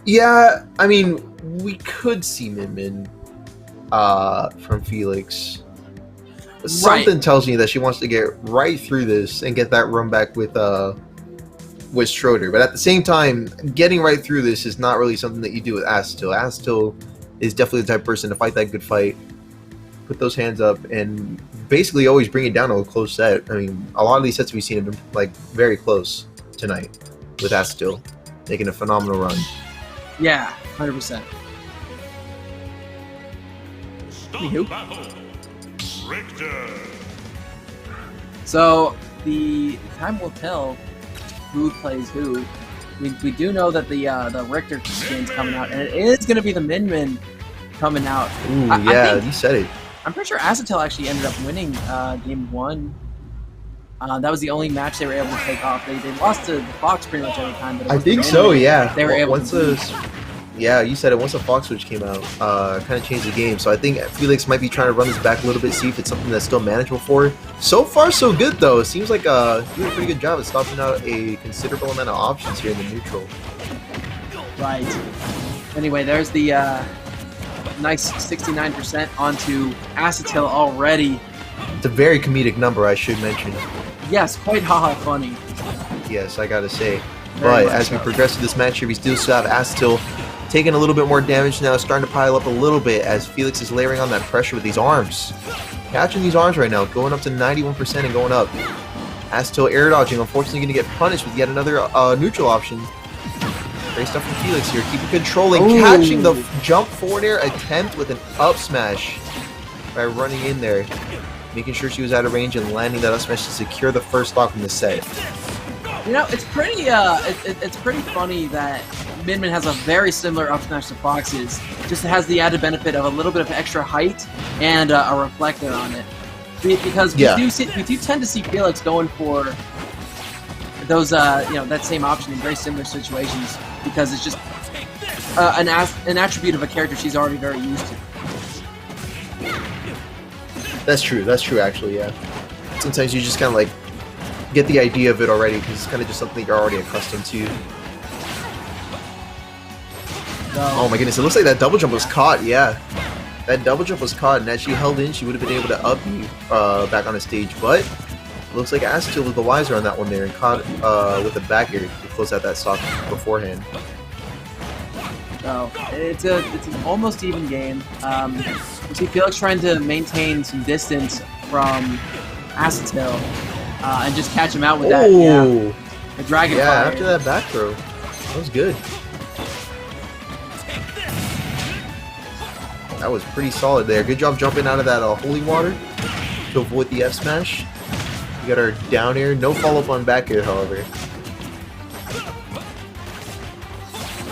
Yeah, I mean, we could see Min Min from Felix. Right. Something tells me that she wants to get right through this and get that run back with Schroeder. But at the same time, getting right through this is not really something that you do with Asotil. Asotil is definitely the type of person to fight that good fight, put those hands up, and basically always bring it down to a close set. I mean, a lot of these sets we've seen have been like very close tonight with Asotil making a phenomenal run. Yeah, 100%. Anywho. Richter. So the time will tell who plays who. We do know that the Richter game's coming out, and it is going to be the Min Min coming out. Ooh, I yeah, think, you said it. I'm pretty sure Asotil actually ended up winning game 1. That was the only match they were able to take off. They lost to the Fox pretty much every time. But I think so, yeah. They were able once to. Yeah, you said it. Once the Fox Switch came out, kind of changed the game. So I think Felix might be trying to run this back a little bit, see if it's something that's still manageable for her. So far, so good, though. It seems like he did a pretty good job at stopping out a considerable amount of options here in the neutral. Right. Anyway, there's the nice 69% onto Asotil already. It's a very comedic number, I should mention. Yes, quite haha funny. Yes, I gotta say. Very But much as we so. progress through this match here, we still have Asotil taking a little bit more damage now, starting to pile up a little bit as Felix is layering on that pressure with these arms. Catching these arms right now, going up to 91% and going up. Asotil air dodging, unfortunately going to get punished with yet another neutral option. Great stuff from Felix here, keeping controlling, Ooh. catching the jump forward air attempt with an up smash by running in there, making sure she was out of range and landing that up smash to secure the first stock in the set. You know, it's pretty it's pretty funny that Min Min has a very similar up smash to Fox's. Just has the added benefit of a little bit of extra height and a reflector on it. Because we do tend to see Felix going for those that same option in very similar situations because it's just an attribute of a character she's already very used to. That's true actually, yeah. Sometimes you just kind of like get the idea of it already because it's kind of just something you're already accustomed to. Oh my goodness, it looks like that double jump was caught, yeah. That double jump was caught, and as she held in, she would have been able to up you back on the stage, but it looks like Asotil was the wiser on that one there and caught with a back air to close out that stock beforehand. So it's an almost even game. You see Felix trying to maintain some distance from Asotil and just catch him out with that. Oh! The dragon Yeah, fire. after that back throw. That was good. That was pretty solid there. Good job jumping out of that holy water to avoid the F smash. We got our down air. No follow-up on back air, however.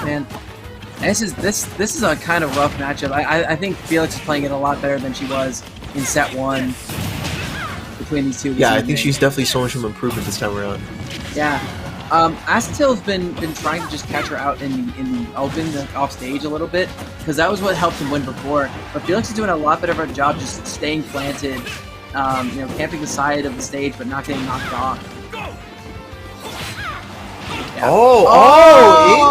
Man, this is a kind of rough matchup. I think Felix is playing it a lot better than she was in set 1 between these two. Yeah, I think she's definitely so much of an improvement this time around. Yeah. Asotil has been trying to just catch her out in the open, off stage a little bit, because that was what helped him win before. But Felix is doing a lot better of a job just staying planted, camping the side of the stage, but not getting knocked off. Yeah.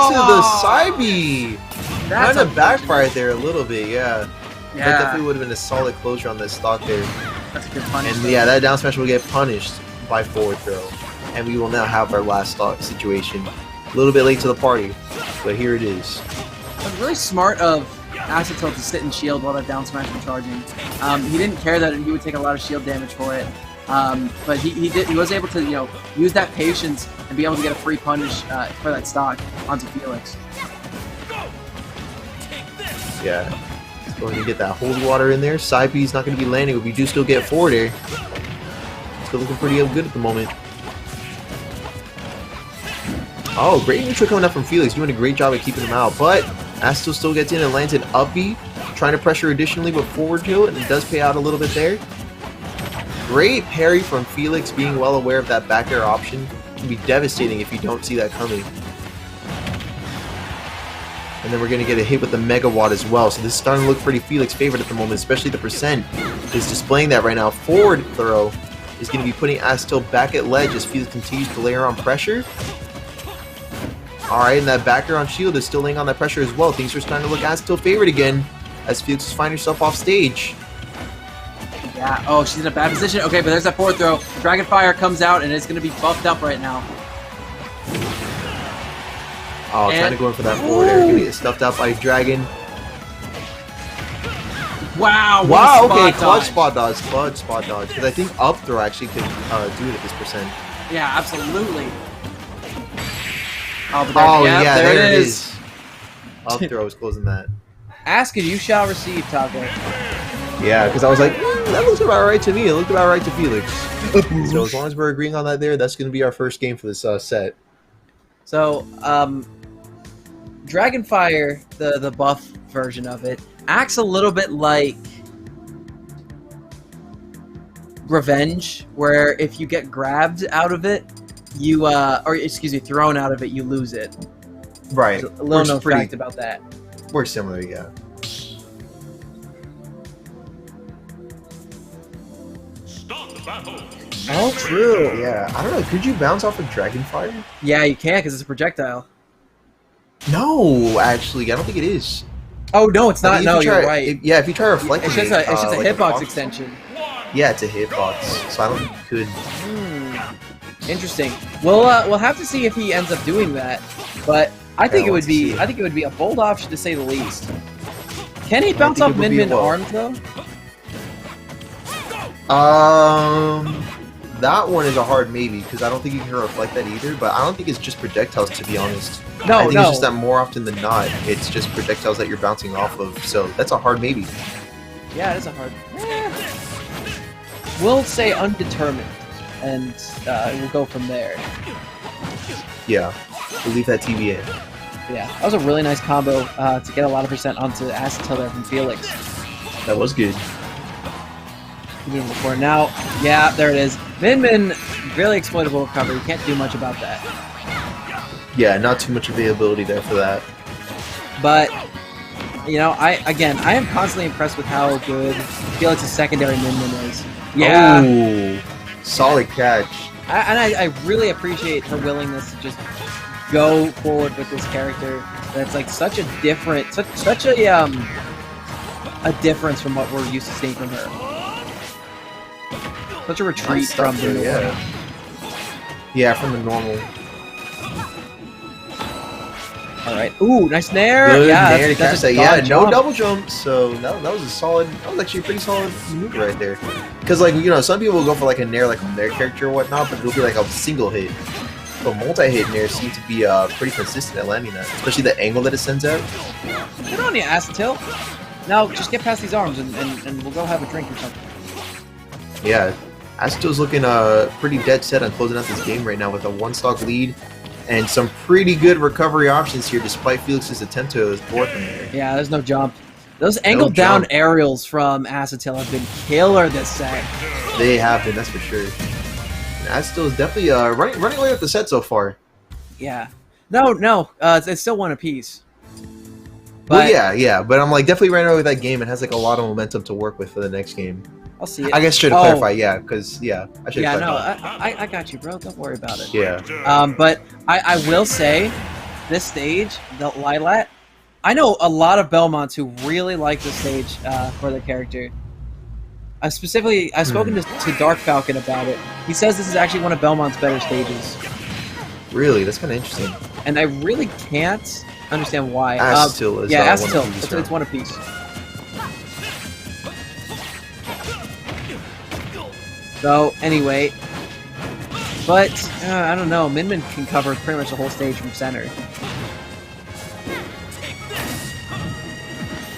Into the side B! That's Kind of backfired there a little bit, yeah. That Yeah, definitely would have been a solid closure on this stock there. that's a good punish. And yeah, that down smash will get punished by forward throw. And we will now have our last stock situation. A little bit late to the party, but here it is. It was really smart of Asotil to sit and shield while that down smash was charging. He didn't care that he would take a lot of shield damage for it. But he was able to use that patience and be able to get a free punish for that stock onto Felix. Yeah. Let's go ahead and get that holy water in there. Side B is not going to be landing, but we do still get forward air. Still looking pretty good at the moment. Oh, great neutral coming up from Felix, doing a great job at keeping him out, but Asotil still gets in and lands an up B, trying to pressure additionally with forward tilt, and it does pay out a little bit there. Great parry from Felix, being well aware of that back air option. It can be devastating if you don't see that coming. And then we're going to get a hit with the Mega Watt as well, so this is starting to look pretty Felix favored at the moment, especially the percent is displaying that right now. Forward throw is going to be putting Asotil back at ledge as Felix continues to layer on pressure. Alright, and that back air on shield is still laying on that pressure as well. Things are starting to look Asotil favored again as Felix is finding herself off stage. Yeah, oh, she's in a bad position. Okay, but there's that forward throw. Dragon Fire comes out, and it's going to be buffed up right now. Oh, trying to go in for that forward air. Gonna get stuffed out by Dragon. Wow, Wow, okay, clutch spot dodge. Because I think up throw actually could do it at this percent. Yeah, absolutely. Oh, but Oh, yeah, yeah, there there it it is. is. Up throw is closing that. Ask and you shall receive, Taco. Yeah, because I was like, that looks about right to me. It looked about right to Felix. So as long as we're agreeing on that there, that's going to be our first game for this set. So, Dragonfire, the buff version of it, acts a little bit like Revenge, where if you get grabbed out of it, you, or excuse me, thrown out of it, you lose it. Right. There's a little known fact about that. We're similar, yeah. Start the battle. Oh, true. Yeah, I don't know. Could you bounce off of Dragonfire? Yeah, you can because it's a projectile. No, actually, I don't think it is. Oh no, it's I not. think No, if you try, you're right. Yeah, if you try reflecting It's just a like hitbox box- extension. Yeah, it's a hitbox, so I don't think you could. Interesting. We'll have to see if he ends up doing that, but I think it would be a bold option to say the least. Can he bounce off think it would be Min well. arms though? That one is a hard maybe because I don't think you can reflect that either. But I don't think it's just projectiles, to be honest. No, I think no. it's just that more often than not, it's just projectiles that you're bouncing off of. So that's a hard maybe. Yeah, it is a hard. We'll say undetermined, and we'll go from there. Yeah, we'll leave that TBA. Yeah, that was a really nice combo to get a lot of percent onto Asotil there from Felix. That was good. Even before now, yeah, there it is. Min, really exploitable recovery. You can't do much about that. Yeah, not too much availability there for that. But you know, I am constantly impressed with how good Felix's secondary Min is. Yeah, Oh, solid catch. I really appreciate her willingness to just go forward with this character. That's like such a different, such a difference from what we're used to seeing from her. Such a retreat Nice stuff from the there, normal. Yeah, from the normal. All right. Ooh, nice nair. Good Yeah, nair to catch that. a Yeah, solid no jump. double jump. So that was a solid. That was actually a pretty solid maneuver right there. Because like some people will go for like a nair like on their character or whatnot, but it'll be like a single hit. But multi-hit nair seems to be pretty consistent at landing that, especially the angle that it sends out. Good on you, Asotil. Now just get past these arms and we'll go have a drink or something. Yeah, Asotil's looking pretty dead set on closing out this game right now with a one-stock lead and some pretty good recovery options here, despite Felix's attempt to board from there. Yeah, there's no jump. Those angled down jump. aerials from Asotil have been killer this set. They have been, that's for sure. And Asotil is definitely running away with the set so far. Yeah. No, it's still one apiece. Well, yeah, but I'm like definitely running away with that game and has like a lot of momentum to work with for the next game. I'll see it. I guess should clarify, yeah, because I should. Yeah, clarify. no, I got you, bro. Don't worry about it. Yeah. But I will say, this stage, the Lilat, I know a lot of Belmonts who really like this stage for their character. I've spoken to Dark Falcon about it. He says this is actually one of Belmont's better stages. Really, that's kind of interesting. And I really can't understand why. Asotil is yeah, one Asotil. apiece, It's one apiece. So, anyway. But, I don't know. Min can cover pretty much the whole stage from center.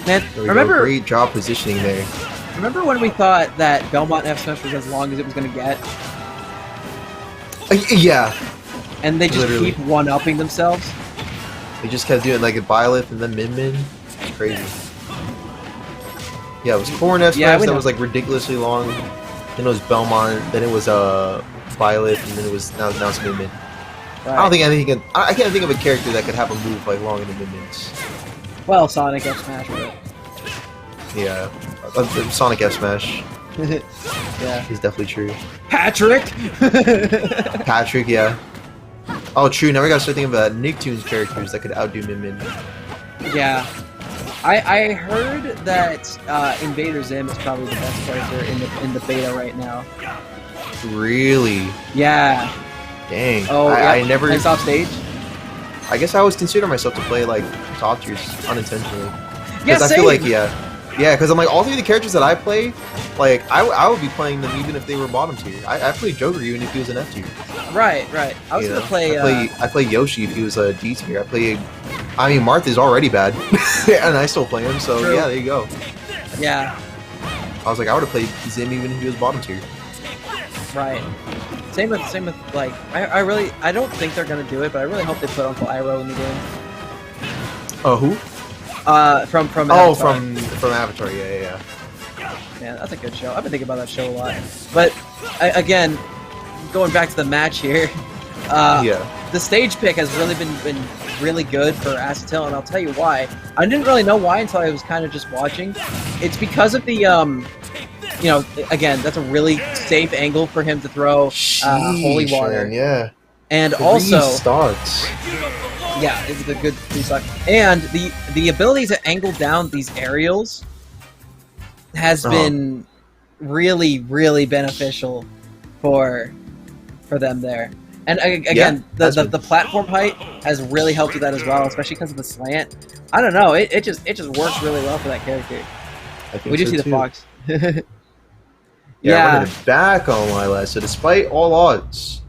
Man, There we remember go. Great job positioning there. Remember when we thought that Belmont F Smash was as long as it was going to get? Yeah, And they just Literally. keep one-upping themselves? they just kept doing like a Byleth and then Min. It's crazy. Yeah, it was Corn F Yeah, Smash we that know. was like ridiculously long. Then it was Belmont. Then it was Byleth, and then it was now it's Min. Right. I don't think anything. I can't think of a character that could have a move like longer than Min-Mins. Well, Sonic F Smash, but... Yeah, Sonic F Smash yeah. is definitely true. Patrick! Patrick, yeah. Oh, true. Now we gotta start thinking about Nicktoons characters that could outdo Min Min. Yeah. I heard that Invader Zim is probably the best character in the beta right now. Really? Yeah. Dang. Oh, I never. Nice off stage. I guess I always consider myself to play like top tiers unintentionally. Yeah, Because I same. feel like because I'm like all three of the characters that I play, like I would be playing them even if they were bottom tier. I played Joker even if he was an F tier. Right. I was You gonna know? play. I play Yoshi if he was a D tier. I mean Martha's already bad, and I still play him. So True. yeah, there you go. Yeah. I was like I would have played Zim even if he was bottom tier. Right. Same with like I don't think they're gonna do it, but I really hope they put Uncle Iroh in the game. Oh, who? From Oh, Avatar. from Avatar. Yeah. Man, that's a good show. I've been thinking about that show a lot. But again, going back to the match here, the stage pick has really been really good for Asotil, and I'll tell you why. I didn't really know why until I was kind of just watching. It's because of the you know, again, that's a really safe angle for him to throw holy water. Man, yeah. And Three also, stocks. yeah, it's a good restock. And the ability to angle down these aerials has been really, really beneficial for them there. And again, the platform height has really helped with that as well, especially because of the slant. I don't know, it just works really well for that character. I think We do so see the too. fox. Yeah, running it back on YLS. So despite all odds,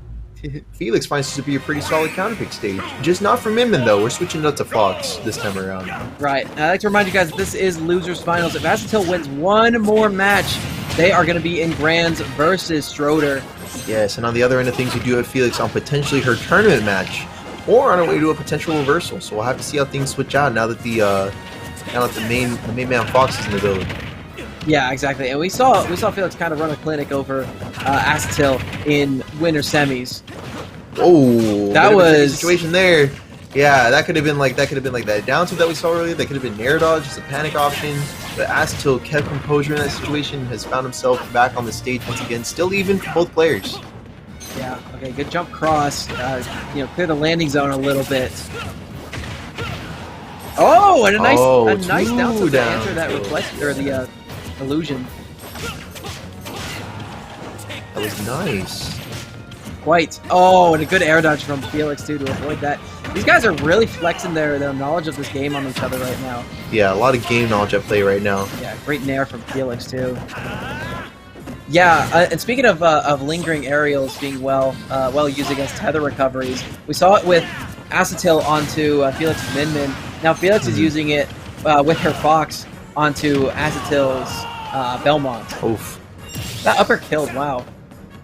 Felix finds this to be a pretty solid counterpick stage. Just not for Min Min though. We're switching it up to Fox this time around. Right. And I'd like to remind you guys that this is Losers Finals. If Asotil wins one more match, they are going to be in Grands versus Schroeder. Yes, and on the other end of things, we do have Felix on potentially her tournament match, or on her way to a potential reversal. So we'll have to see how things switch out now that the main man Fox is in the building. Yeah, exactly. And we saw Felix kind of run a clinic over Asotil in winter semis. Oh, That was situation there. Yeah, that could have been like that down tilt that we saw earlier. That could have been Nair dodge, just a panic option. But Asotil kept composure in that situation, has found himself back on the stage once again, still even for both players. Yeah. Okay. Good jump cross. You know, clear the landing zone a little bit. Oh, and a nice down tilt to answer that reflect or the illusion. That was nice. Quite. Oh, and a good air dodge from Felix too to avoid that. These guys are really flexing their knowledge of this game on each other right now. Yeah, a lot of game knowledge at play right now. Yeah, great nair from Felix too. Yeah, and speaking of lingering aerials being well used against tether recoveries, we saw it with Asotil onto Felix's Min Min. Now Felix is using it with her Fox onto Asotil's Belmont. Oof. That upper killed. Wow.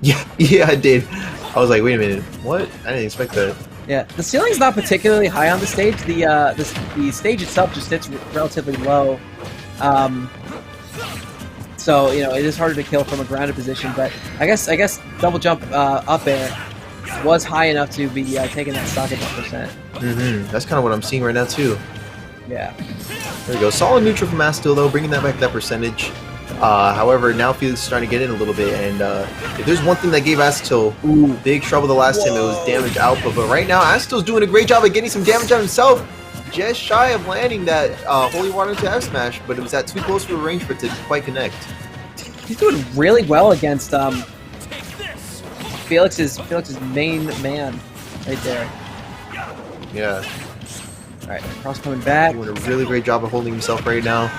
Yeah, I did. I was like, wait a minute, what? I didn't expect that. Yeah, the ceiling's not particularly high on the stage. The stage itself just sits relatively low. So, you know, it is harder to kill from a grounded position, but I guess double jump up air was high enough to be taking that stock at 1%. That's kind of what I'm seeing right now too. Yeah. There we go. Solid neutral from Asotil though, bringing that back to that percentage. However, now Felix is starting to get in a little bit, and if there's one thing that gave Asotil big trouble the last time, it was damage output. But right now, Asotil's doing a great job at getting some damage on himself. Just shy of landing that Holy Water into F Smash, but it was at too close for a range for it to quite connect. He's doing really well against Felix's main man right there. Yeah. Alright, cross coming back. Doing a really great job of holding himself right now.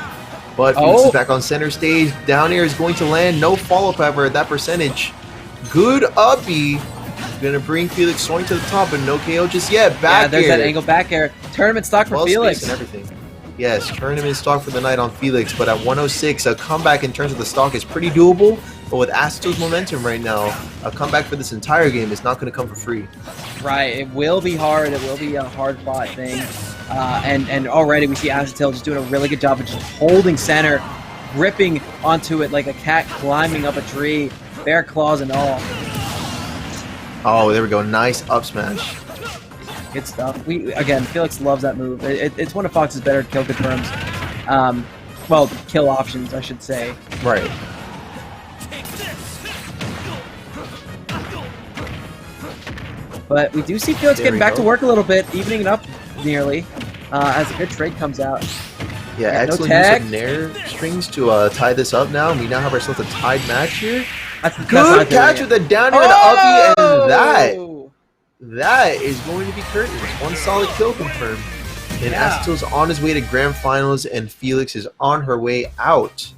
But Felix is back on center stage. Down air is going to land. No follow-up ever at that percentage. Good uppy. Gonna bring Felix soaring to the top, but no KO just yet. Back there's air. that angle back air. Tournament stock for Felix. And everything. Yes, tournament stock for the night on Felix, but at 106, a comeback in terms of the stock is pretty doable. But with Asotil's momentum right now, a comeback for this entire game is not going to come for free. Right, it will be hard. It will be a hard-fought thing. And already we see Asotil just doing a really good job of just holding center, gripping onto it like a cat climbing up a tree, bear claws and all. Oh, there we go. Nice up smash. Good stuff. Again, Felix loves that move. It's one of Fox's better kill confirms. Well, kill options, I should say. Right. But we do see Felix There getting we back go. to work a little bit, evening it up nearly, as a good trade comes out. Yeah, Yeah, no excellent tag. use of Nair strings to tie this up now. We now have ourselves a tied match here. That's not Good catch doing with it. the down air and uppy, and Oh! that is going to be curtains. One solid kill confirmed. And Yeah. Asotil's on his way to grand finals, and Felix is on her way out.